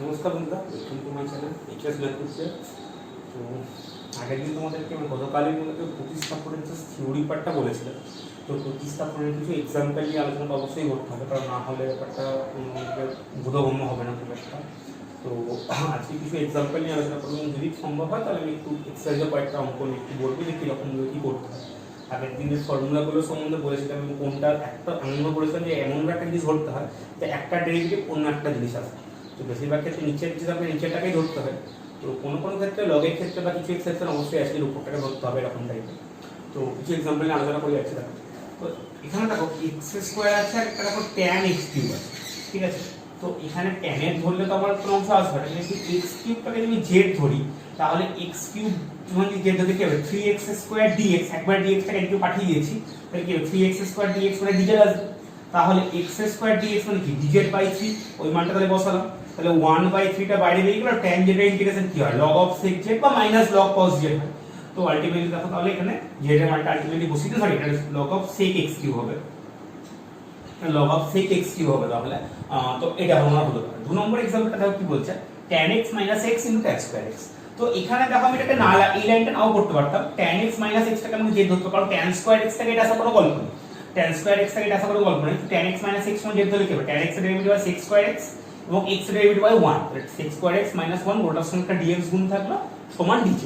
নমস্কার বন্ধুরা, welcome to my channel HS math teacher. তো আগের দিন তোমাদেরকে আমি গতকালের মধ্যে প্রতিস্থাপনের যে থিওরি পার্টটা বলেছিলাম, তো প্রতিস্থাপনের কিছু এক্সাম্পল নিয়ে আলোচনাটা অবশ্যই করতে হবে, কারণ না হলে ব্যাপারটা বোধগম্য হবে না খুব একটা। তো আজকে কিছু এক্সাম্পল নিয়ে আলোচনা করবো, যদি সম্ভব হয় তাহলে আমি একটু এক্সারসাইজের কয়েকটা অঙ্ক নিয়ে একটু বলবো যে কীরকমভাবে কী করতে হয়। আগের দিনের ফর্মুলাগুলো সম্বন্ধে বলেছিলাম এবং কোনটা একটা এমন বলেছিলাম যে এমন একটা জিনিস ধরতে হয় যে একটা ডেরিভেটিভ অন্য একটা জিনিস আছে। তো বেশিরভাগ ক্ষেত্রে নিচের যে আপনার নিচেরটাকেই ধরতে হয়, তো কোনো কোনো ক্ষেত্রে লগের ক্ষেত্রে বা কিছু এক্সেপশন অবশ্যই আছে যে উপরটাকে ধরতে হবে এরকম টাইপের। তো কিছু এক্সাম্পল নিয়ে আলোচনা করে যাচ্ছে। দেখো, তো এখানে দেখো এক্স স্কোয়ার আছে আর একটা দেখো ট্যান এক্স কিউব আছে, ঠিক আছে। তো এখানে ট্যানের ধরলে তো আমার কোনো অংশ আসবে না, কিন্তু এক্স কিউবটাকে যদি জেড ধরি তাহলে এক্স কিউব যদি জেড ধরতে কি হবে, 3x স্কোয়ার ডিএক্স, একবার ডিএক্সটাকে একটু পাঠিয়ে দিয়েছি, তাহলে কি হবে 3x স্কোয়ার ডিএক্স মানে ডিজেড আসবে। তাহলে এক্স স্কোয়ার ডিএক্স মানে কি ডিজেড বাই 3, ওই মানটা তাহলে বসালাম। তাহলে 1/3টা বাইরে বেরিয়ে গেল, tan z এর ইন্টিগ্রেশন কি হয় log of sec z বা মাইনাস log cos z হয়। তো আলটিমেটলি দেখো তাহলে এখানে z এর মানটা আলটিমেটলি বসিয়ে দিই, সরি এটা log of sec x cube হবে, log of sec x cube হবে। তাহলে তো এটা আমার হলো। 2 নম্বর एग्जांपलটা দেখো কি বলছে, tan x - x * tan square x। তো এখানে দেখো আমি এটাকে না এই লাইনটা নাও করতে পারতাম, tan x - x টাকে আমি z ধরতে পারো, tan square x টাকে এটা আসা কোনো গল্প নেই, tan square x টাকে এটা আসা কোনো গল্প নেই। tan x - x মানে z ধরলে কি হবে, tan x এর ডেরিভেটিভ হয় sec square x এবং x এর ডেরিভেটিভ হয় 1, sec square x - 1 গোটার সঙ্গে একটা dx গুণ থাকলো সমান dz।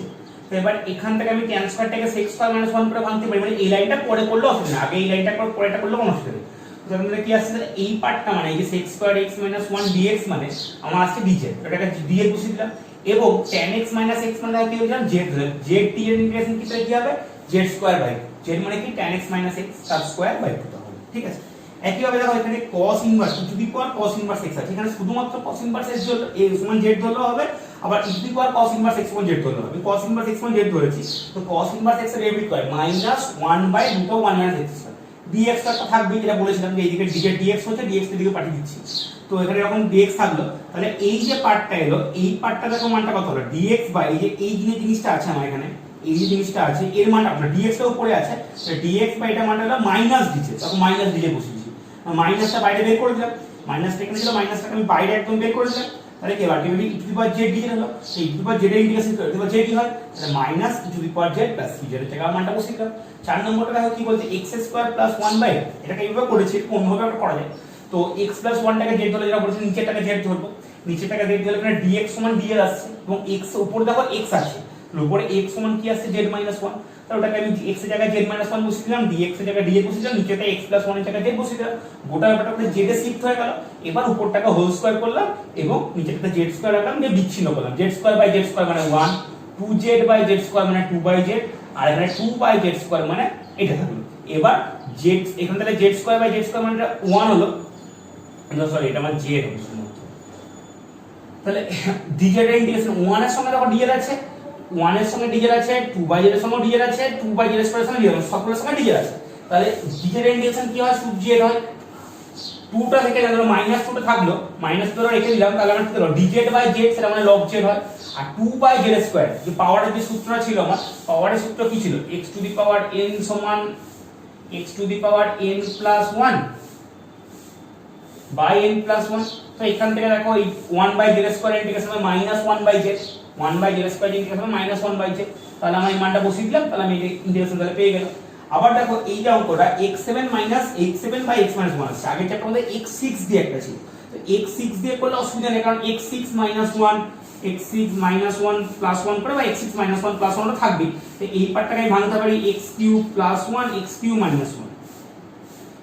তো এবার এখান থেকে আমি tan square টাকে sec square - 1 করে ভাঙতে পারি, মানে এই লাইনটা পরে করলে অসুবিধা নেই, আগে এই লাইনটা করে পরেটা করলে কোনো অসুবিধা নেই। তো আমাদের কি আসছে, এই পার্টটা মানে এই যে sec square x - 1 dx মানে আমার আসছে dz, এটাকে dz বসিয়ে দিলাম। এবং tan x - x মানে কি হয়ে যাবে z, z t এর ইন্টিগ্রেশন কি তাই কি হবে z স্কয়ার বাই z মানে কি tan x - x তার স্কয়ার বাই 2 টা হবে, ঠিক আছে। একইভাবে দেখো এখানে cos inverse e to the power cos inverse x আছে, এখানে শুধুমাত্র cos ইনভার্স x সমান z ধরলেও হবে, আবার e to the power cos inverse x সমান z ধরলেও হবে। cos ইনভার্স x সমান z ধরেছি, তো cos ইনভার্স x এর ডেরিভেটিভ হয় -1/√1 - x স্কয়ার, dx টা থাকবে, যেটা বলেছিলাম যে এইদিকে dx হচ্ছে, dx এর দিকে পাঠিয়ে দিচ্ছি। তো এখানে যখন dx থাকলো, তাহলে এই যে পার্টটা এলো, এই পার্টটা দেখো মানটা কত হলো, dx বাই এই যে এই জিনিসটা আছে আমার এখানে, এই যে জিনিসটা আছে এর মানটা আপনার dx টা উপরে আছে, তো dx বাই এটা মানটা হলো -dz, তখন -dz বসিয়েছি, মাইনাসটা বাইরে বের করে দিলাম, মাইনাসটা এখানে ছিল, মাইনাসটাকে আমি বাইরে একদম বের করে দিলাম। তাহলে কি ultimately e to the power z dz হলো, সেই e to the power z এর ইন্টিগ্রেশন করে দেব, z কি হয় তাহলে minus e to the power z plus c, z এর জায়গায় মানটা বসিয়ে দিলাম। 4 নম্বরটা দেখো কি বলছে, x স্কয়ার প্লাস 1/, এটাকে এইভাবে করেছি, অন্যভাবে একটা করা যায়। তো x প্লাস 1 টাকে z ধরে যেটা বলেছি, নিচেরটাকে z ধরবো, নিচেরটাকে z ধরলে এখানে dx সমান dl আসছে এবং x উপরে দেখো x আছে, উপরে x সমান কি আসছে z - 1, তাহলে ওটাকে আমি x এর জায়গায় z - 1 বসিয়ে দিলাম, dx এর জায়গায় dx বসিয়ে দিলাম, নিচেটা x প্লাস 1 এর জায়গায় z বসিয়ে দিলাম, গোটা ব্যাপারটা করে z এ শিফট হয়ে গেল। এবার উপরটাকে হোল স্কয়ার করলাম এবং নিচেটা z স্কয়ার রাখলাম, দিয়ে বিচ্ছিন্ন করলাম, z square by z square মানে 1, 2z বাই z স্কয়ার মানে 2/z, আর এখানে 2/z স্কয়ার মানে এটা থাকলো। এবার z এখান থেকে z square by z square মানে 1 হলো, সরি এটা আমার z হবে শুধুমাত্র। তাহলে dz এর ইন্টিগ্রেশন 1 এর সঙ্গে দেখো dl আছে, 1 এর সঙ্গে dz আছে, 2/z এর সঙ্গে dz আছে, 2/z স্কয়ার এর সঙ্গে dz আছে, সবগুলোর সঙ্গে dz আছে। তাহলে dz এর ইন্টিগ্রেশন কি হয়, শুধু z হয়, 2টা থেকে গেল -2টা থাকলো, -2 রেখে দিলাম, তাহলে আমার কি হলো dz বাই z, সেটা মানে log z হয়। আর 2/z স্কয়ার, যে পাওয়ারের যে সূত্রটা ছিল আমার, পাওয়ারের সূত্র কি ছিল, x to the power n সমান x to the power n plus 1 by n plus 1। তো এখান থেকে দেখো এই 1/z স্কয়ার ইন্টিগ্রেশন হবে -1/z, 1/z স্কয়ার ইন্টিগ্রেশন হবে -1/z, তাহলে আমি এই মানটা বসিয়ে দিলাম, তাহলে আমি এই ইন্টিগ্রেশন তাহলে পেয়ে গেলাম। আবার দেখো এই যে অঙ্কটা x7 বাই x - 1 আছে, আগে চ্যাপ্টার মধ্যে x6 দিয়ে একটা ছিল, তো x6 দিয়ে করলে অসুবিধা নেই, কারণ x6 - 1 প্লাস 1 করে বা x6 - 1 প্লাস 1 থাকবে। তো এই পার্টটাকে আমি ভাঙতে পারি x3 প্লাস 1 x3 মাইনাস 1,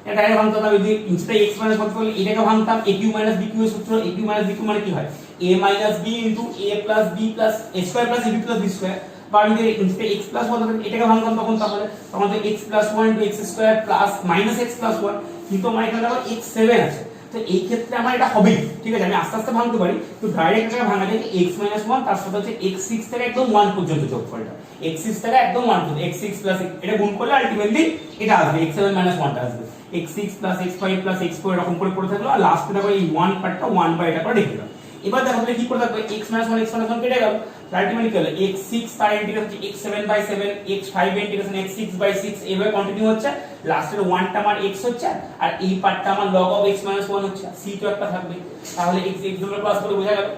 এটা ডাইরেক্ট ভাঙতে হবে, যদি ইনস্টে x মাইনাস করতে হলে এটাকে ভাঙতাম, aq মাইনাস bq এর সূত্র, aq মাইনাস bq মানে কি হয় a minus b into a plus b plus a square plus ab plus b square, বা আমি যদি ইনস্টে x প্লাস 1 এটাকে ভাঙতাম তখন তাহলে তখন তো x plus 1 into x square plus minus x plus 1, কিন্তু আমার এখানে দেখো x7 আছে, তো এই ক্ষেত্রে আমার এটা হবেই, ঠিক আছে, আমি আস্তে আস্তে ভাঙতে পারি, তো ডাইরেক্ট এটাকে ভাঙা যায় x - 1 তার সাথে হচ্ছে x6 থেকে একদম 1 পর্যন্ত যোগফলটা, x6 থেকে একদম 1 পর্যন্ত, x6 প্লাস এটা গুণ করলে আলটিমেটলি এটা আসবে x7 - 1টা আসবে, x6 plus x5 plus x4 এরকম করে পড়ে থাকলো, আর লাস্টে দেখো এই 1 পার্টটা 1 বাই এটা করে রেখে দাও। এবার দেখো তাহলে কি করে থাকবে, x - 1 কেটে গেল, আলটিমেটলি কি হলো x6 তার ইন্টিগ্রেশন হচ্ছে x7/7, x5 এর ইন্টিগ্রেশন x6/6, এভাবে কন্টিনিউ হচ্ছে, লাস্টের 1টা আমার x হচ্ছে আর এই পার্টটা আমার log of x - 1 হচ্ছে, c তো একটা থাকবে, তাহলে x x দুটো প্লাস করে বোঝা গেল।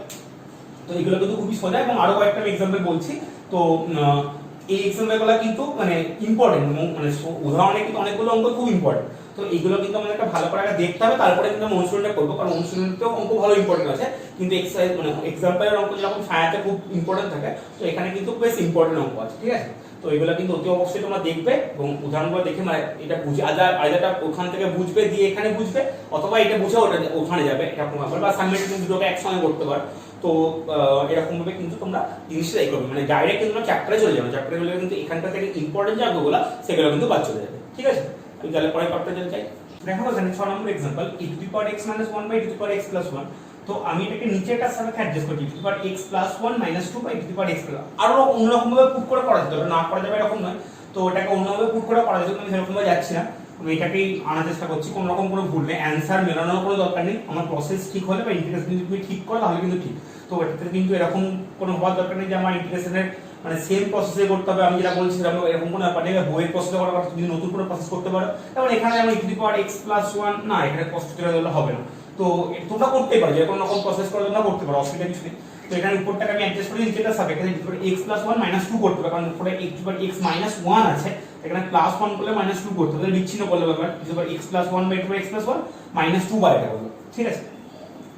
তো এগুলো কিন্তু খুবই সোজা এবং আরো কয়েকটা আমি এক্সাম্পল বলছি। তো এই এক্সাম্পলগুলো কিন্তু মানে ইম্পর্টেন্ট, মানে উদাহরণে কিন্তু অনেকগুলো অঙ্ক খুব ইম্পর্টেন্ট। তো এইগুলো কিন্তু আমাদের একটা ভালো করে আগে দেখতে হবে, তারপরে কিন্তু আমরা অনুশীলনটা করবো, কারণ অনুশীলনতেও অঙ্ক ভালো ইম্পর্টেন্ট আছে, কিন্তু এক্সারসাইজ মানে এক্সাম্পলের অঙ্ক যখন ফায়াতে খুব ইম্পর্টেন্ট থাকে, তো এখানে কিন্তু বেশ ইম্পর্টেন্ট অঙ্ক আছে, ঠিক আছে। তো এগুলো কিন্তু অতি অবশ্যই তোমরা দেখবে এবং উদাহরণগুলো দেখে মানে এটা বুঝে আলাদা ওখান থেকে বুঝবে দিয়ে এখানে বুঝবে, অথবা এটা বুঝে ওখানে যাবে এরকম ব্যাপার, বা সাবমিট দুটোকে একসঙ্গে করতে পারো। তো এরকম ভাবে কিন্তু তোমরা জিনিসটা এই করবে, মানে ডাইরেক্ট কিন্তু তোমরা চ্যাপ্টারে চলে যাবে, চ্যাপ্টারে চলে কিন্তু এখানকার থেকে ইম্পর্টেন্ট যে অঙ্কগুলো সেগুলো কিন্তু বাদ চলে যাবে, ঠিক আছে। আমি তাহলে পরের পার্টটা চলে যাই। দেখো এখানে 6 নম্বর example e to the power x - 1 by e to the power x plus 1। তো আমি এটাকে নিচেরটার সাথে অ্যাডজাস্ট করছি, e to the power x plus 1 minus 2 by e to the power x plus 1। আরো অন্যরকম ভাবে পুট করে করা যেতে পারে, না করা যাবে এরকম নয়, তো এটাকে অন্যভাবে পুট করে করা যেতে, আমি সেরকম ভাবে যাচ্ছি না, আমি এটাকেই আনার চেষ্টা করছি। কোনো রকম কোনো ভুল নেই, অ্যানসার মেলানোর কোনো দরকার নেই, আমার প্রসেস ঠিক হলে বা ইন্টিগ্রেশন যদি তুমি ঠিক করো তাহলে কিন্তু ঠিক। তো এটাতে কিন্তু এরকম কোনো হওয়ার দরকার নেই যে আমার ইন্টিগ্রেশনের মানে সেম প্রসেসে করতে হবে, আমি যেটা বলছি এরকম কোনো ব্যাপার নেই, বইয়ের প্রসেসে করা তুমি নতুন কোনো প্রসেস করতে পারো। যেমন এখানে আমরা e to the power x plus 1 না, এখানে কষ্ট করে দিলে হবে না, তো তোমরা করতেই পারো, যে কোনো রকম প্রসেস করে তোমরা করতে পারো, অসুবিধা কিছু নেই। তো এখানে উপরটাকে আমি অ্যাডজাস্ট করে নিচেটা সাব এখানে e to the power x plus 1 minus 2 করতে হবে, কারণ উপরে e to the power x minus 1 আছে, এখানে প্লাস 1 করলে minus 2 করতে হবে, বিচ্ছিন্ন করলে ব্যাপার e to the power x plus 1 by e to the power x plus 1 minus 2 by এটা হলো, ঠিক আছে।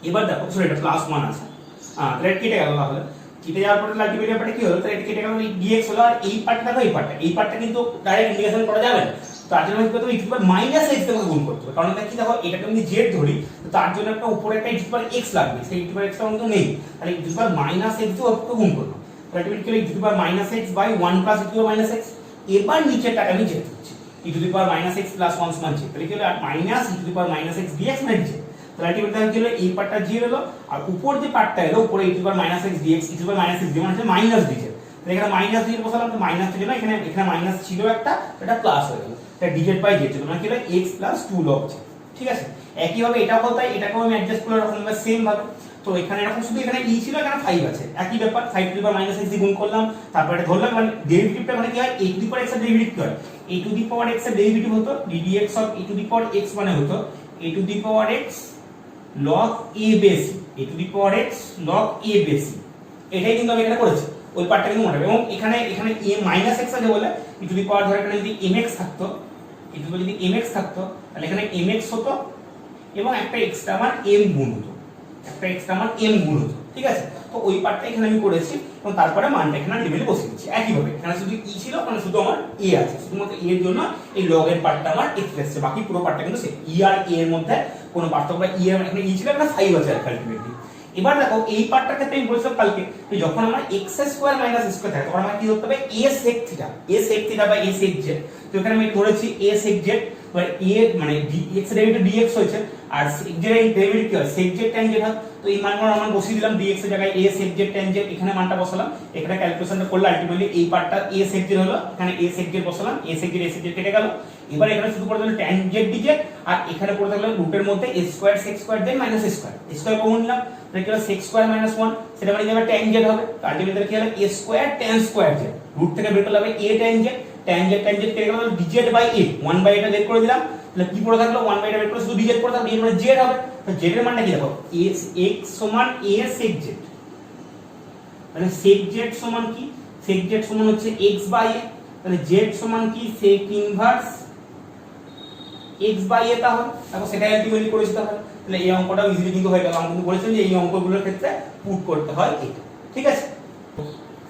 এবার দেখো সরি এটা প্লাস 1 আছে, তাহলে কেটে গেল, তাহলে কেটে যাওয়ার পরে আলটিমেট ব্যাপারটা কি হলো, তাহলে এটা কেটে গেল, dx হলো, আর এই পার্টটা দেখো, এই পার্টটা কিন্তু ডাইরেক্ট ইন্টিগ্রেশন করা যাবে না, তার জন্য কি করতে হবে, e to the power minus x থেকে গুণ করতে হবে, কারণ এটা কি দেখো এটাকে আমি z ধরি, তো তার জন্য একটা উপরে একটা e to the power x লাগবে, সেই e to the power x টা কিন্তু নেই, তাহলে e to the power minus x দিয়ে ওকে গুণ করব, তাহলে আলটিমেট কি হলো e to the power minus x by 1 plus e to the power minus x। এবার নিচেরটাকে আমি z দিচ্ছি, e to the power minus x plus 1 সমান z, তাহলে কি হলো minus e to the power minus x dx মানে z, তাহলে ultimately কি হলো এই পার্টটা z হলো, আর উপর যে পার্টটা এলো উপরে e to the power minus x dx, e to the power minus x মানে হচ্ছে মাইনাস dz, তাহলে এখানে মাইনাস dz বসালাম, তো মাইনাস ছিল না, এখানে মাইনাস ছিল একটা, এটা প্লাস হয়ে গেল, তাহলে dz বাই z মানে কি হলো x plus 2 log z, ঠিক আছে। একই ভাবে এটাও বলতে হয়, এটাকেও আমি অ্যাডজাস্ট করে এরকম ভাবে সেম ভাবে, তো এখানে এরকম শুধু এখানে e ছিল, এখানে 5 আছে, একই ব্যাপার 5 to the power minus x দিয়ে গুণ করলাম, তারপর এটা ধরলাম, মানে ডেরিভেটিভটা মানে কি হয়, a to the power x এর ডেরিভেটিভ কি হয়, a to the power x এর ডেরিভেটিভ হতো ddx of a to the power x মানে হতো a to the power x log a base, a to the power x log a base, এটাই কিন্তু আমি এখানে করেছি, ওই পার্টটা কিন্তু মনে রাখবে। এবং এখানে a minus x আছে বলে e to the power ধরে এখানে যদি mx থাকতো, e to the power যদি mx থাকতো, তাহলে এখানে mx হতো এবং একটা x টা আমার m গুণ হতো, একটা x টা আমার m গুণ হতো, ঠিক আছে। তো ওই পার্টটা এখানে আমি করেছি এবং তারপরে মানটা এখানে টেবিলে বসিয়ে দিচ্ছি একই ভাবে, এখানে শুধু e ছিল, মানে শুধু আমার a আছে, শুধুমাত্র a এর জন্য এই log এর পার্টটা আমার x এসেছে, বাকি পুরো পার্টটা কিন্তু সেম, e আর a এর মধ্যে কোনো পার্থক্য না, e এর এখানে e ছিল, এখানে 5 আছে আলটিমেটলি। এবার দেখো এই পার্টটার ক্ষেত্রে আমি বলেছিলাম কালকে যে যখন আমার x স্কয়ার মাইনাস স্কয়ার থাকে তখন আমার কি করতে হবে, a sec theta, a sec theta বা a sec z, তো এখানে আমি ধরেছি a sec z, মানে a মানে x এর ডেরিভেটিভ dx হয়েছে, আর sec z এর ডেরিভেটিভ কি হয়, sec z tan z হয়, তো এই মানগুলো আমরা বসিয়ে দিলাম, dx এর জায়গায় a sec z tan z, এখানে মানটা বসালাম, এখানে ক্যালকুলেশনটা করলে আলটিমেটলি এই পার্টটা a sec z হলো, এখানে a sec z বসালাম, a sec z কেটে গেল। এবার এখানে শুধু পড়ে থাকলো tan z dz, আর এখানে পড়ে থাকলো রুটের মধ্যে a square sec square z minus square, square common নিলাম, তাহলে কি হলো sec স্কয়ার মাইনাস 1, সেটা মানে যাবে tan z হবে, আলটিমেটলি কি হলো a square tan square z, root থেকে বের করলে হবে a tan z, tan z কেটে গেল, dz বাই a 1 বাই এটা বের করে দিলাম, তাহলে কি পড়ে থাকলো 1 বাই এটা বের করে শুধু dz পড়ে থাকলো, d মানে z হবে, তো z এর মানটা কি দেখো x সমান a sec z, মানে sec z সমান কি, sec z সমান হচ্ছে x বাই a, তাহলে z সমান কি sec inverse x by a, তাহলে দেখো সেটাই আলটিমেটলি করেছি, তাহলে এই অঙ্কটাও ইজিলি কিন্তু হয়ে গেল। আমি কিন্তু বলেছিলাম যে এই অঙ্কগুলোর ক্ষেত্রে পুট করতে হয় এটা, ঠিক আছে।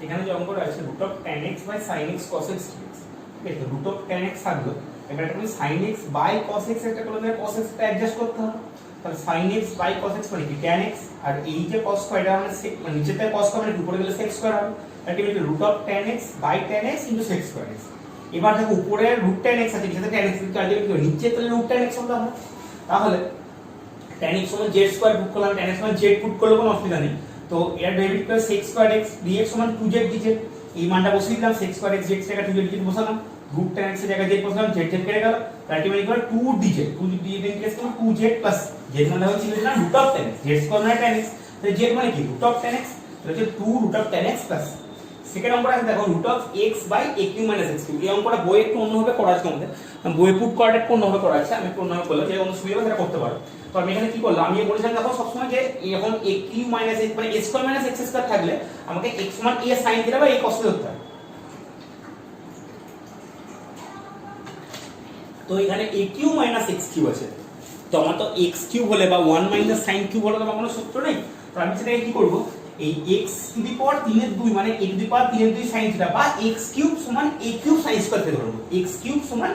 এখানে যে অঙ্কটা আছে √tan x / sin x cos x dx, ঠিক আছে, √tan x থাকলো, এবার এটা আমি sin x / cos x একটা করলে cos x টা অ্যাডজাস্ট করতে হবে, তাহলে sin x / cos x মানে কি tan x, আর এই যে cos স্কয়ার এটা মানে নিচেতে cos স্কয়ার মানে উপরে গেলে sec স্কয়ার হবে, ultimately √tan x / tan x * sec square x। এবার দেখো উপরে √tan x আছে, নিচেতে tan x, কিন্তু আলটিমেটলি নিচে তাহলে √tan x হবে, তাহলে tan x সমান z স্কয়ার পুট করলাম, tan x সমান z পুট করলে কোনো অসুবিধা নেই, তো এর ডেরিভেটিভ করে sec স্কয়ার x dx সমান 2z dz, এই মানটা বসিয়ে দিলাম, sec স্কয়ার x z জায়গায় 2z dz বসালাম, √tan x এর জায়গায় z বসালাম, z কেটে গেল, আলটিমেটলি করে 2dz, 2dz ইনকেস করলে 2z প্লাস z মানে হচ্ছে না √tan x, z স্কয়ার মানে tan x, তাহলে z মানে কি √tan x, তাহলে হচ্ছে 2 √tan x প্লাস সেকেন্ড অঙ্কটা দেখো root of x by a cube minus x cube. এই অঙ্কটা বই একটু অন্যভাবে করা আছে তোমাদের, বই পুট করাটা একটু অন্যভাবে করা আছে, আমি একটু অন্যভাবে বললাম যে অন্য সুবিধা সেটা করতে পারো। তো আমি এখানে কি করলাম, আমি বলেছিলাম দেখো সবসময় যে এখন এ কিউ মাইনাস এক্স মানে এ স্কয়ার মাইনাস এক্স স্কয়ার থাকলে আমাকে এক্স সমান এ সাইন থিটা বা এ কস থিটা ধরতে হবে। তো এখানে এ কিউ মাইনাস এক্স কিউ আছে, তো আমার তো এক্স কিউ হলে বা 1 মাইনাস সাইন কিউ হলে তো আমার কোনো সূত্র নেই। তো আমি সেটাকে কি করব, এই x টু দি পাওয়ার 3 এর 2 মানে a টু দি পাওয়ার 3 এর 2 sin থিটা বা x কিউব সমান a cube sin square theta ধরব, x কিউব সমান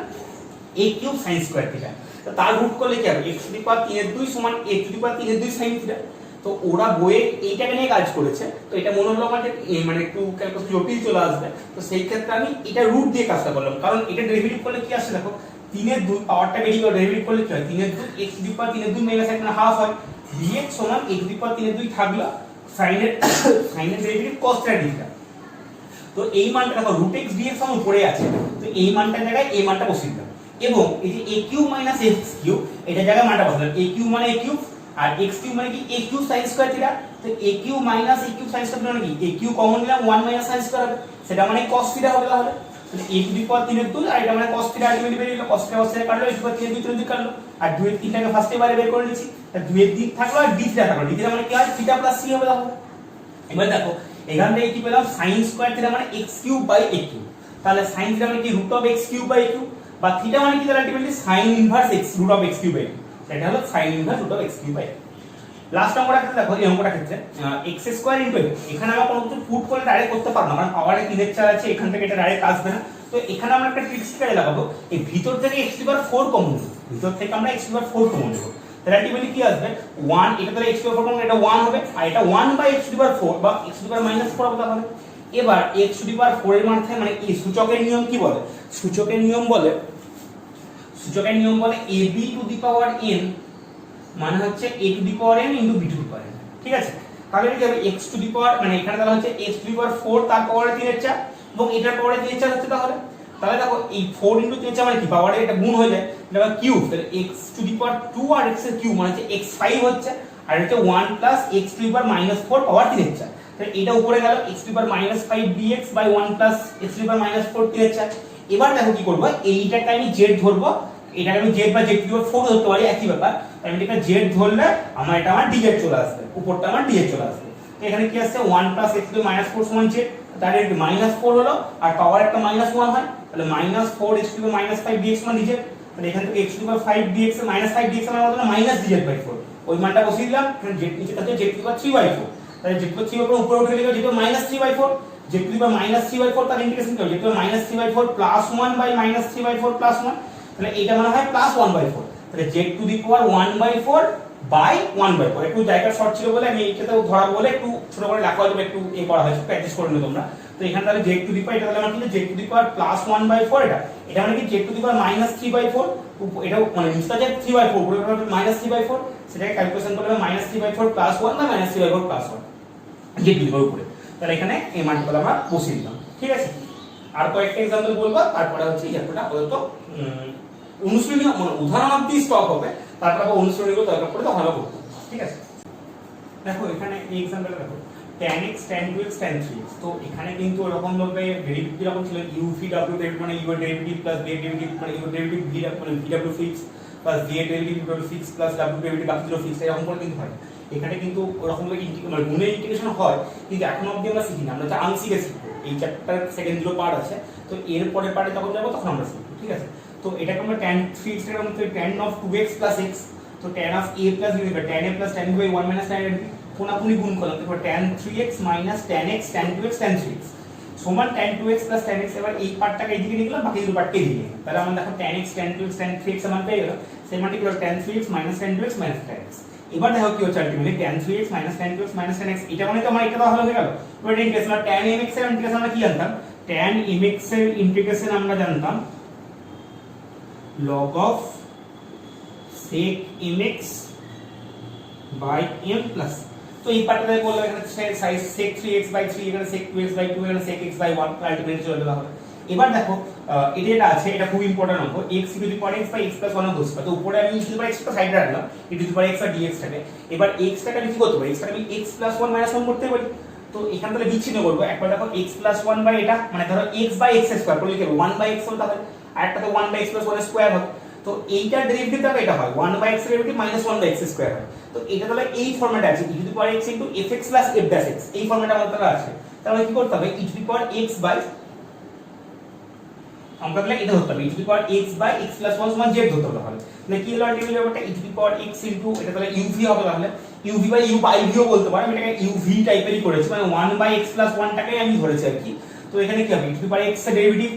a cube sin square theta. তো তার রুট করলে কি হবে, x টু দি পাওয়ার 3 এর 2 সমান a টু দি পাওয়ার 3 এর 2 sin থিটা। তো ওরা বইয়ে এইটাকে নিয়ে কাজ করেছে, তো এটা মনে হলো আমার যে মানে একটু ক্যালকুলাস জটিল চলে আসবে, তো সেই ক্ষেত্রে আমি এটা রুট দিয়ে কাজটা করলাম, কারণ এটা ডেরিভেটিভ করলে কি আসছে দেখো 3 এর 2 পাওয়ারটা বেরিয়ে গেল, ডেরিভেটিভ করলে কি হয় 3 এর 2 x টু দি পাওয়ার 3 এর 2 মাইনাস 1 মানে হাফ হয়, dx সমান a টু দি পাওয়ার 3 এর 2 থাকলো সাইনের ডেরিভেটিভ cos থিটা। তো এই মানটা দেখো রুট x dx আমার উপরে আছে, তো এই মানটার জায়গায় এই মানটা বসিয়ে দিলাম, এবং এই যে a cube minus x cube এটা জায়গায় মানটা বসালাম, a কিউ মানে a কিউ আর x কিউ মানে কি a cube sin square theta. তো a cube minus a cube sin square মানে কি a কিউ কমন নিলাম 1 মাইনাস sin স্কয়ার হবে, সেটা মানে cos থিটা হবে। তাহলে a টু দি পাওয়ার 3 এর 2 আর এটা মানে cos থিটা আলটিমেটলি বেরিয়ে গেল, cos থিটা cos থিটা কাটলো, a টু দি পাওয়ার 3 এর 2 3 কাটলো, আর 2 এর 3টাকে ফার্স্টে বারে বের করে নিয়েছি, তাহলে 2 এর 3 থাকলো আর d থিটা থাকলো, d থিটা মানে কি হয় থিটা প্লাস c হবে। তাহলে এবার দেখো এখান থেকে কি পেলাম sin স্কয়ার থিটা মানে x cube by a cube, তাহলে sin থিটা মানে কি root of x cube by a cube, বা থিটা মানে কি তাহলে ultimately sin inverse x root of x cube by a cube, এটা হলো sin inverse root of x cube by a cube. Last অঙ্কটা ক্ষেত্রে দেখো এই অঙ্কটা ক্ষেত্রে x স্কয়ার ইনটু a, এখানে আমরা কোনো কিছু পুট করে ডাইরেক্ট করতে পারবো না, কারণ পাওয়ারে 3 এর 4 আছে, এখান থেকে এটা ডাইরেক্ট আসবে না। তো এখানে আমরা একটা ট্রিক্স কাজে লাগাবো, এই ভিতর থেকে x to the power 4 common নেব, ভিতর থেকে আমরা x to the power 4 common নেব, তাহলে আলটিমেটলি কি আসবে 1, এটা তাহলে x to the power 4 common এটা 1 হবে, আর এটা 1 by x to the power 4 বা x টু দি পাওয়ার -4 হবে। তাহলে এবার x টু দি পাওয়ার 4 এর মান থাকে মানে এই সূচকের নিয়ম কি বলে, সূচকের নিয়ম বলে ab two the power n মানে হচ্ছে a two the power n into b two the power n, ঠিক আছে। তাহলে কি হবে x টু দি পাওয়ার মানে এখানে তাহলে হচ্ছে x টু দি পাওয়ার 4 তার পাওয়ারে 3 এর 4 এবং এটার পাওয়ারে 3 এর 4 হচ্ছে। তাহলে দেখো এই 4 ইনটু 3 এর 4 মানে কি পাওয়ারে এটা গুণ হয়ে যায়, এটা কিউব, তাহলে x টু দি পাওয়ার 2 আর x এর কিউব মানে হচ্ছে x5 হচ্ছে, আর এটা 1 plus x to the power -4 power 3 এর 4, তাহলে এটা উপরে গেল x to the power -5 dx by 1 plus x to the power -4 3 এর 4। এবার দেখো কি করব, এইটাকে আমি z ধরবো, এটাকে আমি z বা z টু দি পাওয়ার 4 ধরতে পারি, একই ব্যাপার। আমি এটা z ধরলে এটা আমার dz চলে আসবে, উপরটা আমার dz চলে আসবে। তো এখানে কি আসছে 1 plus x to the power -4 সমান z, তাহলে -4 হলো আর পাওয়ার একটা -1 হয়, তাহলে -4 x to the power -5 dx সমান dz, তাহলে এখান থেকে x to the power 5 dx -5 dx মানে হলো -dz/4, ওই মানটা বসিয়ে দিলাম, এখানে z নিচে থাকে z টু দি পাওয়ার 3/4, তাহলে z টু দি পাওয়ার 3/4 উপরে উঠে গেল z to the power -3/4, z to the power -3/4 তার ইন্টিগ্রেশন করব z to the power -3/4 plus 1 by -3/4 plus 1, তাহলে এটা মানে হয় +1/4, তাহলে z to the power 1/4 by 1/4, একটু জায়গা শর্ট ছিল বলে আমি এইটাতেও ধরা বলে একটু ছোট করে লেখা হয়তো একটু করা হয়েছে, প্র্যাকটিস করে নিও তোমরা। তো এখানে তাহলে z টু দি পাওয়ার এটা তাহলে মানে কি z টু দি পাওয়ার +1/4, এটা মানে কি z টু দি পাওয়ার -3/4, এটা মানে নিচটা যে 3/4 উপরে -3/4, সেটাকে ক্যালকুলেশন করলে -3/4 +1 বা -3/4 +1 z টু দি পাওয়ার উপরে, তাহলে এখানে এই মানটা আমরা বসিয়ে দিলাম, ঠিক আছে। আর কয়েকটা एग्जांपल বলবো, তারপরে হচ্ছে এই চ্যাপ্টারটা আপাতত অনুশীলনী মানে উদাহরণ অবধি স্টপ হবে, তারপর আবার অনুশীলনীগুলো দরকার পড়লে তখন আবার করতে, ঠিক আছে। দেখো এখানে এই एग्जांपलটা দেখো tan x tan 2x tan 3x, তো এখানে কিন্তু এরকম ভাবে ডেরিভেটিভ এরকম ছিল u v w ডেরিভেটিভ মানে u এর ডেরিভেটিভ প্লাস v এর ডেরিভেটিভ মানে u এর ডেরিভেটিভ v মানে v w fix plus v এর derivative v w fix plus w derivative বাকি দুটো ফিক্স, এরকম করে কিন্তু হয়। এখানে কিন্তু ওরকম ভাবে মানে গুণের ইন্টিগ্রেশন হয়, কিন্তু এখনো অবধি আমরা শিখিনি, আমরা যা আংশিকে শিখবো, এই চ্যাপ্টার সেকেন্ড দুটো পার্ট আছে, তো এর পরের পার্টে যখন যাব তখন আমরা শিখবো, ঠিক আছে। তো এটাকে আমরা tan 3x এর মধ্যে tan of 2x plus x, তো tan of a plus b tan a plus tan b by 1 minus tan a কোনাকুনি গুণ করলাম, তারপর tan 3x minus tan x tan 2x tan 3x সমান tan 2x plus tan x, এবার এই পার্টটাকে এইদিকে নিয়ে গেলাম, বাকি দুটো পার্টকে এইদিকে নিয়ে গেলাম, তাহলে আমরা দেখো tan x tan 2x tan 3x মান পেয়ে গেলাম, সেই মানটি কি হলো tan 3x minus tan 2x minus tan x। এবার দেখো কি হচ্ছে ultimately tan 3x minus tan 2x minus tan x, এটা মানে তো আমার এটা তাহলে হয়ে গেল। এবার ইন্টিগ্রেশন আমরা tan mx এর ইন্টিগ্রেশন আমরা কি জানতাম, tan mx এর ইন্টিগ্রেশন আমরা জানতাম log of sec mx by m plus, তো এই পার্টটাতে বললাম এখানে সাইজ sec 3x by 3, এখানে sec 2x by 2, এখানে sec x by 1 আলটিমেটলি চলে গেল। এবার দেখো এটা আছে, এটা খুব ইম্পর্টেন্ট অঙ্ক, x to the power x by x plus 1 এর হোল স্কয়ার, তো উপরে আমি e to the power x টা সাইডে রাখলাম, e to the power x আর dx টাকে, এবার x টাকে আমি কি করতে পারি, x টাকে আমি x plus 1 minus 1 করতে পারি, তো এখান থেকে বিচ্ছিন্ন করবো, একবার দেখো x প্লাস 1 বাই এটা মানে ধরো x বাই x স্কয়ার করলে কি হবে 1 বাই x হল, তাহলে আর একটা তো 1 বাই x প্লাস 1 স্কয়ার হবে। তো এইটার ডেরিভেটিভ দেখো এটা হয় 1 বাই x এর derivative minus 1 by x square হয়। তো এটা তাহলে এই ফরম্যাটে আছে e to the power x into fx plus f dash x, এই ফরম্যাটে আমাদের তাহলে আছে। তাহলে কি করতে হবে e to the power x by আমরা তাহলে এটা ধরতে হবে e to the power x by x plus 1 সমান z ধরতে হবে। তাহলে কি হলো আলটিমেটলি ব্যাপারটা e to the power x into এটা তাহলে uv হবে, তাহলে uv by u by v ও বলতে পারো, আমি এটাকে uv টাইপেরই করেছি মানে 1 বাই x প্লাস 1 টাকে আমি ধরেছি আর কি। তো এখানে কি হবে e to the power x এর ডেরিভেটিভ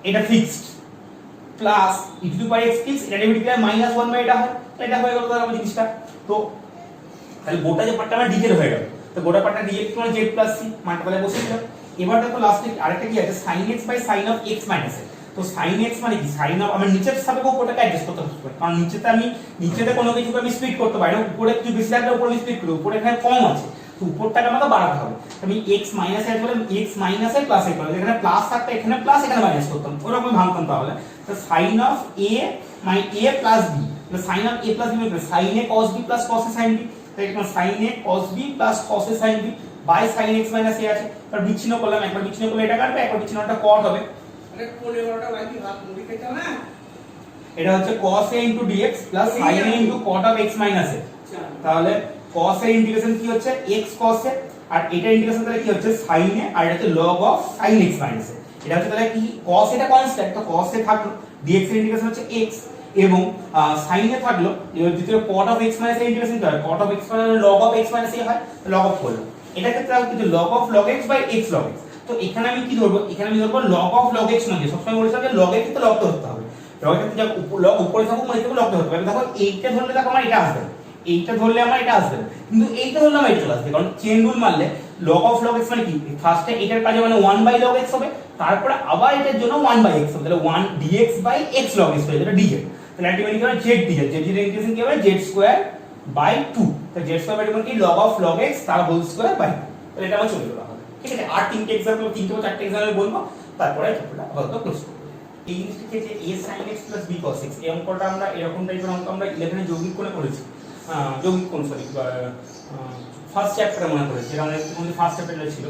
এটা fixed plus e to the power x fix এটা ডেরিভেটিভ মাইনাস 1 বাই এটা হয়, তো এটা হয়ে গেল তাহলে আমাদের জিনিসটা। তো তাহলে গোটা যে পার্টটা আমার dz হয়ে গেল, তো গোটা পার্টটা dz মানে z প্লাস c মানটা তাহলে বসিয়ে দিলাম। এবার দেখো লাস্টে আরেকটা কি আছে sin x by sin of x minus a। তো sin x মানে কি sin অফ আমি নিচের সাপেক্ষে উপরটাকে অ্যাডজাস্ট করতে হবে, কারণ নিচেতে আমি নিচেতে কোনো কিছুকে আমি স্প্লিট করতে পারি না, উপরে কিছু বেশি থাকলে উপরে স্প্লিট করব, উপরে এখানে কম আছে তো উপরটাকে আমাকে বাড়াতে হবে। আমি x মাইনাস a বলে x minus a plus a করব, এখানে প্লাস থাকতে এখানে প্লাস এখানে মাইনাস করতাম, ওরকম আমি ভাঙতাম। তাহলে তো sin অফ a মানে a প্লাস b, তো sin of a plus b মানে sin a cos b plus cos a sin b, তো এখানে sin a cos b plus cos a sin b by sin x minus a আছে। এবার বিচ্ছিন্ন করলাম, একবার বিচ্ছিন্ন করলে এটা কাটবে, একবার বিচ্ছিন্নটা cot হবে। আরে 15টা লাগি ভাগ মুড়ি খেতে না, এটা হচ্ছে cos a dx plus sin a cot of x minus a। তাহলে cos a ইন্টিগ্রেশন কি হচ্ছে x cos a, আর এটা ইন্টিগ্রেশন তাহলে কি হচ্ছে sin a, আর এটা হচ্ছে log of sin x minus a। এটা হচ্ছে তাহলে কি cos এটা কনস্ট্যান্ট, তো cos a থাকলো, dx এর ইন্টিগ্রেশন হচ্ছে x এবং sin a থাকলো, এবার দ্বিতীয় cot of x minus a integration কি হয় cot of x মানে log of x minus a হয়, log of করলো। এটা ক্ষেত্রে আর কিছু log of log x by x log x। তো এখানে আমি কি ধরবো, এখানে আমি ধরবো log of log x মানে সবসময় বলেছিলাম যে log এর ক্ষেত্রে log ধরতে হবে, log এর ক্ষেত্রে যা log উপরে থাকুক মানে থেকে log ধরতে হবে। দেখো এইটা ধরলে দেখো আমার এটা আসবে, এইটা ধরলে আমার এটা আসবে, কিন্তু এইটা ধরলে আমার এটা আসবে, কারণ চেইন রুল মারলে log of log x মানে কি ফার্স্টে এটার কাজে মানে 1 বাই log x হবে, তারপরে আবার এটার জন্য 1 বাই x হবে, তাহলে 1 dx by x log x হয়ে যাবে dz। তাহলে আলটিমেটলি কি হবে z dz, z এর ইন্টিগ্রেশন কি হবে z স্কয়ার বাই 2, তো z স্কয়ার বাই 2 মানে কি log of log x তার হোল স্কয়ার বাই 2। তাহলে এটা আমার চলে গেল। ঠিক আছে, আর তিনটে एग्जांपल, তিনটে বা চারটে एग्जांपल বলবো, তারপরে চ্যাপ্টারটা আপাতত ক্লোজ করব। এই জিনিসটা যে a sin x b cos x, এই অঙ্কটা আমরা এরকম টাইপের অঙ্ক আমরা 11 এ যৌগিক কোণে করেছি, যৌগিক কোণ সরি ফার্স্ট চ্যাপ্টারে মনে করেছি, এটা আমাদের মধ্যে ফার্স্ট চ্যাপ্টারে ছিল।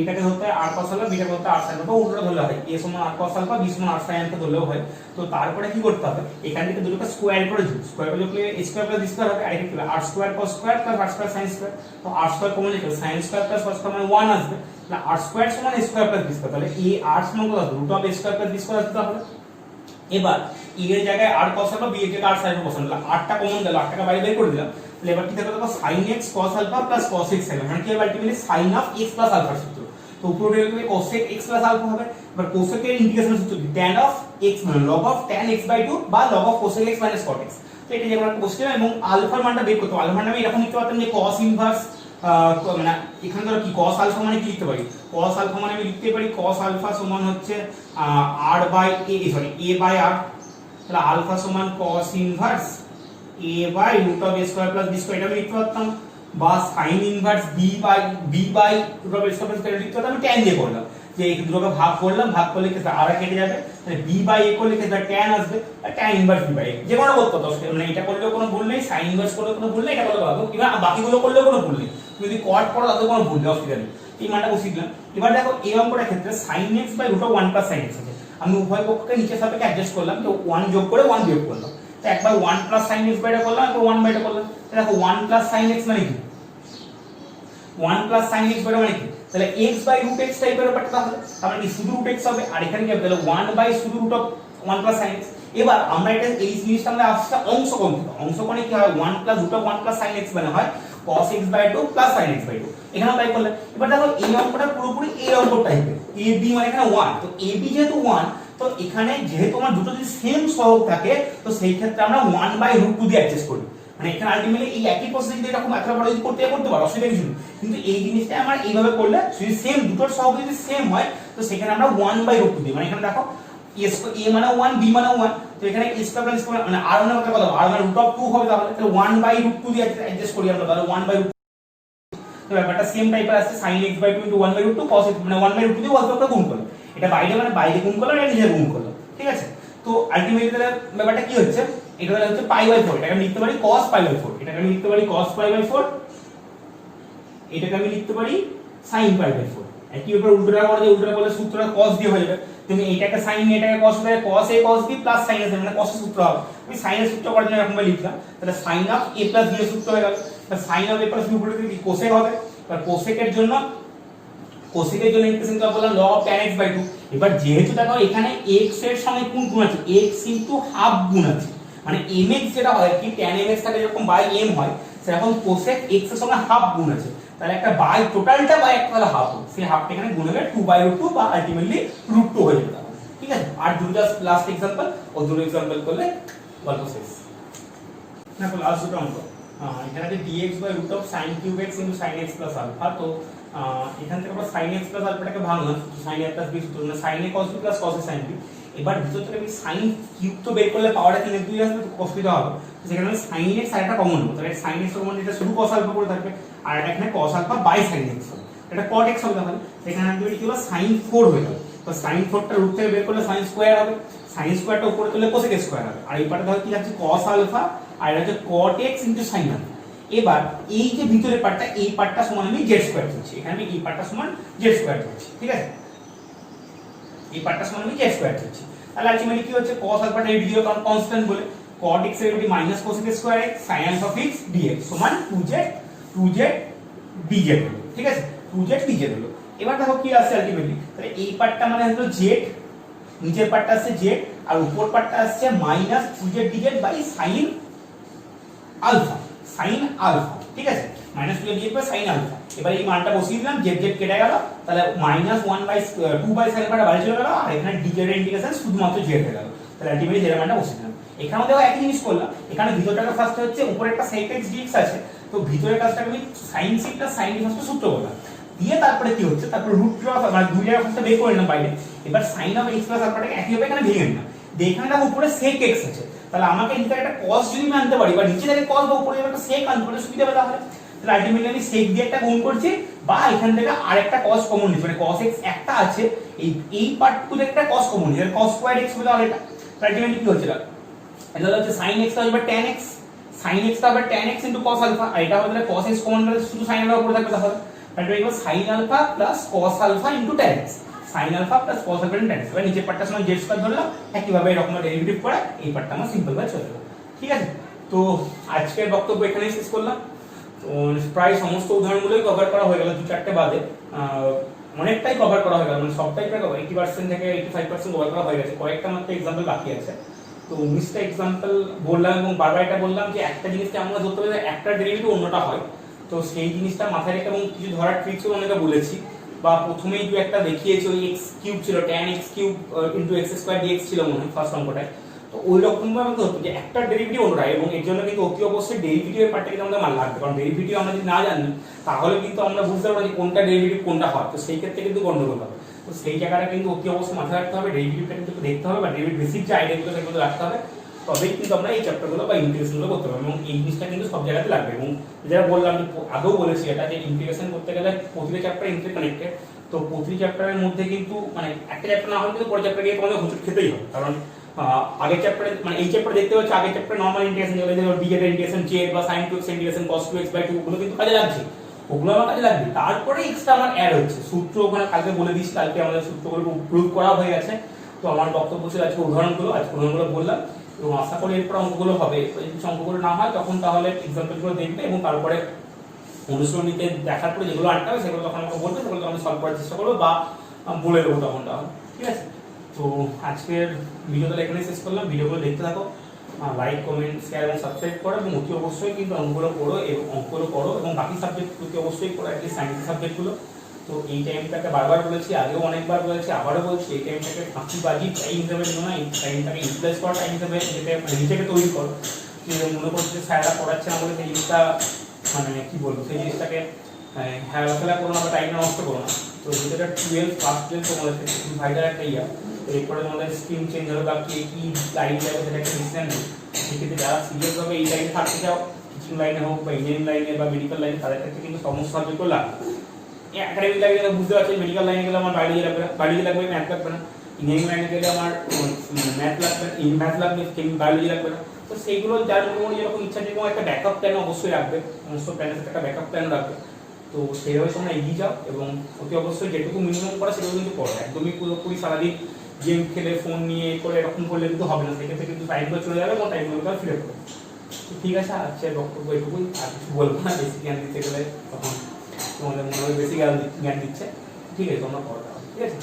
এটাকে ধরতে হয় r cos আলফা, বিটাকে ধরতে r sin আলফা, উল্টোটা ধরলে হয় a সমান r cos আলফা, b সমান r sin আলফা ধরলেও হয়। তো তারপরে কি করতে হবে, এখান থেকে দুটোকে স্কয়ার করে দিই, স্কয়ার করে দিলে a square plus b square হবে, আর এখানে r square cos square plus r square sin square. তো r স্কয়ার কমন নিলে sin square plus cos square মানে 1 আসবে, তাহলে r স্কয়ার সমান a square plus b square, তাহলে a r সমান কত আসবে root of a square plus b square আসবে। তাহলে এবার e এর জায়গায় r cos আলফা, b এর জায়গায় r sin আলফা বসানো, তাহলে r টা কমন গেল, r টাকে বাইরে বের করে দিলাম। তাহলে এবার কি থাকবে দেখো sin x cos alpha plus cos x হবে, মানে কি হবে ultimately sin of x plus alpha সূত্র। তো উপরে হবে cosec x প্লাস আলফা হবে, এবার cosec এর ইন্টিগ্রেশন সূত্র tan অফ x মানে log of tan x by 2 বা log of cosec x minus cot x। তো এটা যেমন একটা বসিয়ে এবং আলফার মানটা বের করতে হবে। আলফার মানে আমি এরকম লিখতে পারতাম যে cos ইনভার্স মানে এখানে ধরো কি cos আলফা মানে কি লিখতে পারি, cos আলফা মানে আমি লিখতে পারি cos আলফা সমান হচ্ছে r by a sorry a by r, তাহলে আলফা সমান cos inverse a by root of a square plus b square, এটা আমি লিখতে পারতাম, বা sin inverse b by root of a square plus এটা লিখতে পারতাম। আমি tan দিয়ে করলাম, যে এই দুটোকে ভাগ করলাম, ভাগ করলে কি আর কেটে যাবে, তাহলে b বাই a করলে কি tan আসবে, আর tan inverse b by a যে কোনো বলতে পারতো, মানে এটা করলেও কোনো ভুল নেই, sin ইনভার্স করলেও কোনো ভুল নেই, এটা করলেও ভালো, কিংবা বাকিগুলো করলেও কোনো ভুল নেই, তুমি যদি cot করো তাতে কোনো ভুল নেই, অসুবিধা নেই। এই মানটা বসিয়ে দিলাম। এবার দেখো এই অঙ্কটার ক্ষেত্রে sin x by root of 1 plus sin x আছে, আমি উভয় পক্ষকে নিচের সাপেক্ষে অ্যাডজাস্ট করলাম, তো 1 যোগ করে 1 বিয়োগ করলাম, তো একবার 1 প্লাস sin x বাইটা করলাম, একবার 1 বাইটা করলাম। দেখো 1 প্লাস sin x মানে কি, 1 প্লাস sin x বাইটা মানে কি, তাহলে x বাই রুট x টাইপের ব্যাপারটা, তাহলে তার মানে শুধু রুট x হবে, আর এখানে কি হবে তাহলে 1 বাই শুধু root of 1 plus sin x। এবার আমরা এটা এই জিনিসটা আমরা আসছে অংশকোণ থেকে, অংশকোণে কি হয় 1 plus root of 1 plus sin x মানে হয় cos x by 2 plus sin x by 2, এখানেও তাই করলে। এবার দেখো এই অঙ্কটা পুরোপুরি এই অঙ্ক টাইপের, ab মানে এখানে 1, তো ab যেহেতু 1, তো এখানে যেহেতু আমার দুটো যদি সেম সহগ থাকে, তো সেই ক্ষেত্রে আমরা 1 বাই রুট 2 দিয়ে অ্যাডজাস্ট করি, মানে এখানে আলটিমেটলি এই একই প্রসেস যদি এরকম একটা বড় যদি করতে পারো অসুবিধা কিছু নেই, কিন্তু এই জিনিসটা আমরা এইভাবে করলে যদি সেম দুটোর সহগ যদি সেম হয়, তো সেখানে আমরা 1 বাই রুট 2 দিই, মানে এখানে দেখো a মানে 1 b মানে 1, তো এখানে a স্কয়ার প্লাস স্কয়ার মানে r মানে কত r মানে রুট অফ 2 হবে, তাহলে 1 বাই রুট 2 দিয়ে অ্যাডজাস্ট করি আমরা, তাহলে 1 বাই রুট, তো ব্যাপারটা সেম টাইপের আসছে sin x by 2 * 1 by root 2 cos x মানে 1 বাই রুট 2 দিয়ে অল্প গুণ করলাম, এটা বাইরে মানে বাইরে গুণ করলাম, এটা নিজে গুণ করলাম, ঠিক আছে। তো আলটিমেটলি তাহলে ব্যাপারটা কি হচ্ছে, এটা তাহলে হচ্ছে পাই বাই 4, এটাকে আমি লিখতে পারি cos পাই বাই 4, এটাকে আমি লিখতে পারি cos পাই বাই 4, এটাকে আমি লিখতে পারি sin পাই বাই 4 একই ব্যাপার উল্টোটা করে যে উল্টোটা করলে সূত্রটা cos দিয়ে হয়ে যাবে তুমি এটাকে sin এটাকে cos হয়ে cos a cos b plus sin a মানে cos এর সূত্র হবে আমি sin এর সূত্র করার জন্য এরকম ভাবে লিখলাম তাহলে sin of a plus b এর সূত্র হয়ে গেল তাহলে sin of a plus b উপরে কি cosec হবে আর cosec এর জন্য ইন্টিগ্রেশন টা বললাম log of tan x by 2 এবার যেহেতু দেখো এখানে x এর সঙ্গে কোন গুণ আছে x ইনটু হাফ গুণ আছে মানে mx যেটা হয় কি tan mx থাকে যখন বাই m হয় সেরকম cosec x এর সঙ্গে হাফ গুণ আছে তাহলে একটা বাই টোটালটা বাই একটা তাহলে হাফ সেই হাফটা এখানে গুণ হলে 2/√2 বা আলটিমেটলি √2 হয়ে যাবে ঠিক আছে আর দুটো লাস্ট एग्जांपल ও দুটো एग्जांपल করলে গল্প শেষ দেখো লাস্ট দুটো অঙ্ক এখানে আছে dx/√sin cube x sin x plus alpha তো এখান থেকে আমরা sin x plus alpha টাকে ভাঙলাম sin a plus b সূত্র মানে sin a cos b plus cos a sin b এবার ভিতর থেকে আমি sin কিউব তো বের করলে পাওয়ারটা 3 2 আসবে তো অসুবিধা হবে সেখানে আমি sin x আর একটা কমন নেব তাহলে sin x কমন এটা শুধু cos alpha করে থাকবে আর এটা এখানে cos alpha by sin x হবে এটা cot x হবে তাহলে সেখানে আমি কি হলো sin 4 হয়ে গেল তো sin 4 টা রুট থেকে বের করলে sin স্কয়ার হবে sin স্কয়ারটা উপরে তুললে cosec স্কয়ার হবে আর এই পার্টটা তাহলে কি আছে cos alpha আর এটা হচ্ছে cot x sin alpha এবার এই যে ভিতরের পার্টটা এই পার্টটা সমান আমি z স্কয়ার করছি এখানে আমি এই পার্টটা সমান z স্কয়ার করছি ঠিক আছে এই পার্টটা সমান আমি z স্কয়ার করছি তাহলে আলটিমেটলি কি হচ্ছে cos আলফা টা এর কারণ কনস্ট্যান্ট বলে cot x এর ability cosec square x sin alpha fix dx সমান 2z dz ঠিক আছে 2z dz হলো এবার দেখো কি আসছে আলটিমেটলি তাহলে এই পার্টটা মানে হলো z নিচের পার্টটা আছে z আর উপর পার্টটা আসছে -2z dz by sin alpha ঠিক আছে -2z dz by sin alpha এবার এই মানটা বসিয়ে দিলাম z কেটে গেল তাহলে -1/2 বাই sin আলফাটা বাইরে চলে গেল আর এখানে dz এর ইন্টিগ্রেশন শুধুমাত্র z হয়ে গেল তাহলে আলটিমেটলি z এর মানটা বসিয়ে দিলাম এখানেও দেখো একই জিনিস করলাম এখানে ভিতরটাকে ফার্স্ট হচ্ছে উপরে একটা sec x dx আছে তো ভিতরের কাজটাকে আমি sin c sin d first সূত্র বললাম দিয়ে তারপরে কি হচ্ছে তারপর রুট অফ মানে দুই জায়গা ফার্স্ট বের করে নিলাম বাইরে এবার sin of x plus alpha টাকে একই ভাবে এখানে ভেঙে নিলাম এখানে দেখো উপরে sec x আছে তাহলে আমাকে নিচে একটা cos যদি আমি আনতে পারি বা নিচে থেকে cos বা উপরে একটা sec আনতে পারলে সুবিধা হবে তাহলে আলটিমেটলি আমি sec দিয়ে একটা গুণ করছি বা এখান থেকে আরেকটা cos কমন নিচ্ছি মানে cos x একটা আছে এই পার্টটুতে একটা cos কমন নিচ্ছি cos স্কয়ার x হবে তাহলে এটা আলটিমেটলি কি হচ্ছে এটা হচ্ছে sin x হবে tan x sin x হবে tan x cos alpha আর এটা হবে cos x কমন গেলে শুধু sin alpha উপরে থাকবে তাহলে এটা equal sin alpha cos alpha tan x sin alpha cos alpha tan x এবার নিচের পার্টটা সমান z স্কয়ার ধরলাম একইভাবে এরকম ডেরিভেটিভ করে এই পার্টটা আমরা সিম্পল ভাবে চলে গেল ঠিক আছে তো আজকের বক্তব্য এখানেই শেষ করলাম তো প্রায় সমস্ত উদাহরণগুলোই কভার করা হয়ে গেল দু চারটে বাদে অনেকটাই কভার করা হয়ে গেল মানে সবটাই প্রায় 80% থেকে 85% কভার করা হয়ে গেছে কয়েকটা মাত্র एग्जांपल বাকি আছে তো 19টা एग्जांपल বললাম এবং বারবার এটা বললাম যে একটা জিনিসকে আমরা ধরতে হবে একটা ডেরিভেটিভ অন্যটা হয় তো সেই জিনিসটা মাথায় রেখে এবং কিছু ধরার ট্রিক্সও অনেকটা বলেছি বা প্রথমেই দু একটা দেখিয়েছি ওই x কিউব ছিল tan x cube x square dx ছিল মনে হয় ফার্স্ট অঙ্কটায় তো ওই রকম ভাবে ধরতে যে একটা ডেরিভেটিভ অন্যটা এবং এর জন্য কিন্তু অতি অবশ্যই ডেরিভেটিভের পার্টটা কিন্তু আমাদের মান লাগবে কারণ ডেরিভেটিভ আমরা যদি না জানি তাহলে কিন্তু আমরা বুঝতে পারবো যে কোনটা ডেরিভেটিভ কোনটা হয় তো সেই ক্ষেত্রে কিন্তু গন্ডগোল হবে তো সেই জায়গাটা কিন্তু অতি অবশ্যই মাথায় রাখতে হবে ডেরিভেটিভটা কিন্তু দেখতে হবে বা ডেরিভেটিভ বেসিক যে আইডিয়াগুলো সেগুলো রাখতে হবে তবেই কিন্তু আমরা এই চ্যাপ্টারগুলো বা ইন্টিগ্রেশনগুলো করতে পারবো এবং এই জিনিসটা কিন্তু সব জায়গাতে লাগবে এবং যেটা বললাম যে আগেও বলেছি এটা যে ইন্টিগ্রেশন করতে গেলে প্রতিটা চ্যাপ্টার ইন্টারকানেক্টেড তো প্রতিটি চ্যাপ্টারের মধ্যে কিন্তু মানে একটা চ্যাপ্টার না হলে কিন্তু পরের চ্যাপ্টারে গিয়ে তোমাদের হোঁচট খেতেই হবে কারণ আগের চ্যাপ্টারে মানে এই চ্যাপ্টার দেখতে হচ্ছে আগের চ্যাপ্টারে নরমাল ইন্টিগ্রেশন যেগুলো যে dz এর ইন্টিগ্রেশন z বা sin 2x integration cos 2x by 2 ওগুলো কিন্তু কাজে লাগছে ওগুলো আমার কাজে লাগবে তারপরে এক্সট্রা আমার অ্যাড হচ্ছে সূত্র ওখানে কালকে বলে দিয়েছি কালকে আমাদের সূত্রগুলো প্রুভ করা হয়ে গেছে তো আমার বক্তব্য ছিল আজকে উদাহরণগুলো বললাম এবং আশা করি এরপর অঙ্কগুলো হবে যদি অঙ্কগুলো না হয় তখন তাহলে এক্সাম্পলগুলো দেখবে এবং তারপরে অনুশীলনীতে দেখার পরে যেগুলো আটকাবে সেগুলো তখন আমাকে বলবে সেগুলো আমি সলভ করার চেষ্টা করবো বা বলে দেবো তখন তাহলে ঠিক আছে তো আজকের ভিডিওটা এখানেই শেষ করলাম ভিডিওগুলো দেখতে থাকো লাইক কমেন্ট শেয়ার এবং সাবস্ক্রাইব করো এবং অতি অবশ্যই কিন্তু অঙ্কগুলো করো এবং বাকি সাবজেক্ট অতি অবশ্যই করো অ্যাটলিস্ট সায়েন্স সাবজেক্টগুলো তো এই টাইমটাকে বারবার বলেছি আগেও অনেকবার বলেছি আবারও বলছি এই টাইমটাকে ফাঁকিবাজি টাইম হিসেবে নয় এই টাইমটাকে ইউটিলাইজ করা টাইম হিসেবে নিজেকে তৈরি করো মনে করছি যে স্যাররা পড়াচ্ছে না বলে সেই জিনিসটা মানে কি বলবো সেই জিনিসটাকে খেলা করো না বা টাইমটা নষ্ট করো না তো যেটা 12 ক্লাস 12 তোমাদের খুব ভাইটাল একটা ইয়া এরপরে তোমাদের স্ট্রিম চেঞ্জ হবে বা কি লাইন যাবে সেটা একটা ডিসিশন নেই সেক্ষেত্রে যারা সিরিয়াস হবে এই লাইনে থাকতে চাও টিচিং লাইনে হোক বা ইঞ্জিনিয়ারিং লাইনে বা মেডিকেল লাইনে তাদের ক্ষেত্রে কিন্তু সমস্ত সাবজেক্ট লাগবে একাডেমিক লাইনে গেলে বুঝতে পারছি মেডিকেল লাইনে গেলে আমার বায়োলজি লাগবে ম্যাথ লাগবে না ইঞ্জিনিয়ারিং লাইনে গেলে আমার ম্যাথ লাগবে বায়োলজি লাগবে না তো সেইগুলো যার মোটামুটি যেরকম ইচ্ছা যেরকম একটা ব্যাকআপ প্ল্যান অবশ্যই রাখবে সমস্ত প্ল্যানের সাথে একটা ব্যাকআপ প্ল্যান রাখবে তো সেইভাবে তোমরা এগিয়ে যাও এবং অতি অবশ্যই যেটুকু মিনিমাম করা সেটুকু কিন্তু করো, একদমই পুরোপুরি সারাদিন গেম খেলে ফোন নিয়ে করে এরকম করলে কিন্তু হবে না, সেক্ষেত্রে কিন্তু টাইমগুলো চলে যাবে এবং টাইমগুলোকে ফিরে পাবে। ঠিক আছে, আজকে বক্তব্য এটুকুই, আর কিছু বলবো না, বেশি জ্ঞান দিতে গেলে তখন তোমাদের মনে হবে বেশি জ্ঞান দিচ্ছে। ঠিক আছে, তোমরা করো, ঠিক আছে।